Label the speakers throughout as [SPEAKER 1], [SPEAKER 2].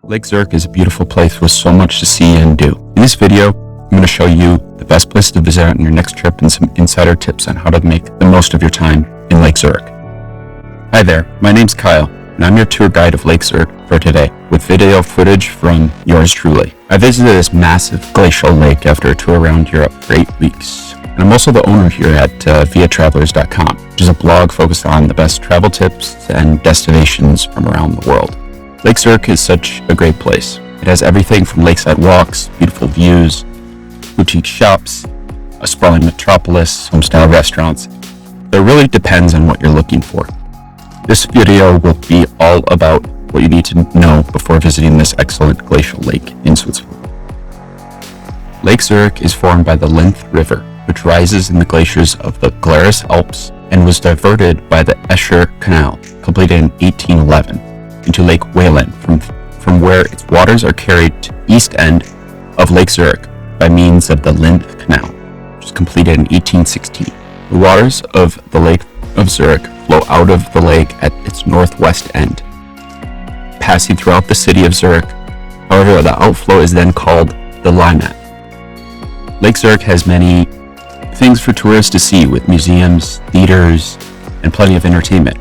[SPEAKER 1] Lake Zurich is a beautiful place with so much to see and do. In this video, I'm going to show you the best place to visit on your next trip and some insider tips on how to make the most of your time in Lake Zurich. Hi there, my name's Kyle, and I'm your tour guide of Lake Zurich for today, with video footage from yours truly. I visited this massive glacial lake after a tour around Europe for 8 weeks. And I'm also the owner here at viatravelers.com, which is a blog focused on the best travel tips and destinations from around the world. Lake Zurich is such a great place. It has everything from lakeside walks, beautiful views, boutique shops, a sprawling metropolis, home-style restaurants. It really depends on what you're looking for. This video will be all about what you need to know before visiting this excellent glacial lake in Switzerland. Lake Zurich is formed by the Linth River, which rises in the glaciers of the Glarus Alps and was diverted by the Escher Canal, completed in 1811. Into Lake Whalen, from where its waters are carried to the east end of Lake Zurich by means of the Linth Canal, which was completed in 1816. The waters of the Lake of Zurich flow out of the lake at its northwest end, passing throughout the city of Zurich. However, the outflow is then called the Limmat. Lake Zurich has many things for tourists to see, with museums, theaters, and plenty of entertainment.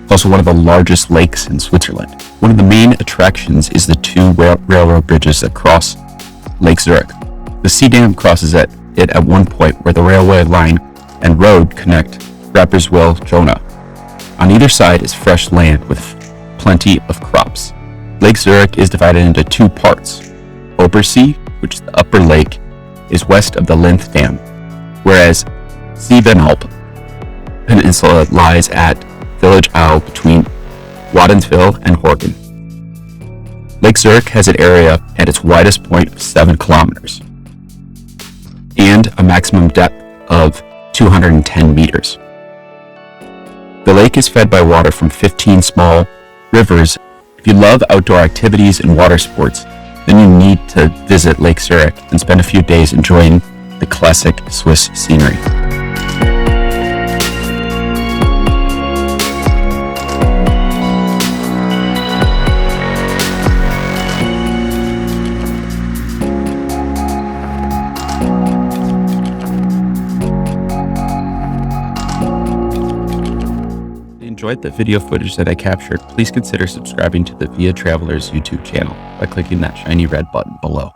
[SPEAKER 1] Also one of the largest lakes in Switzerland. One of the main attractions is the two railroad bridges that cross Lake Zurich. The sea dam crosses it at one point where the railway line and road connect Rapperswil, Jona. On either side is fresh land with plenty of crops. Lake Zurich is divided into two parts. Obersee, which is the upper lake, is west of the Linth Dam, whereas Siebenalp Peninsula lies at Village Isle between Waddensville and Horgen. Lake Zurich has an area at its widest point of 7 kilometers and a maximum depth of 210 meters. The lake is fed by water from 15 small rivers. If you love outdoor activities and water sports, then you need to visit Lake Zurich and spend a few days enjoying the classic Swiss scenery. Enjoyed the video footage that I captured, please consider subscribing to the Via Travelers YouTube channel by clicking that shiny red button below.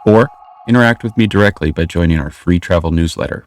[SPEAKER 1] Or interact with me directly by joining our free travel newsletter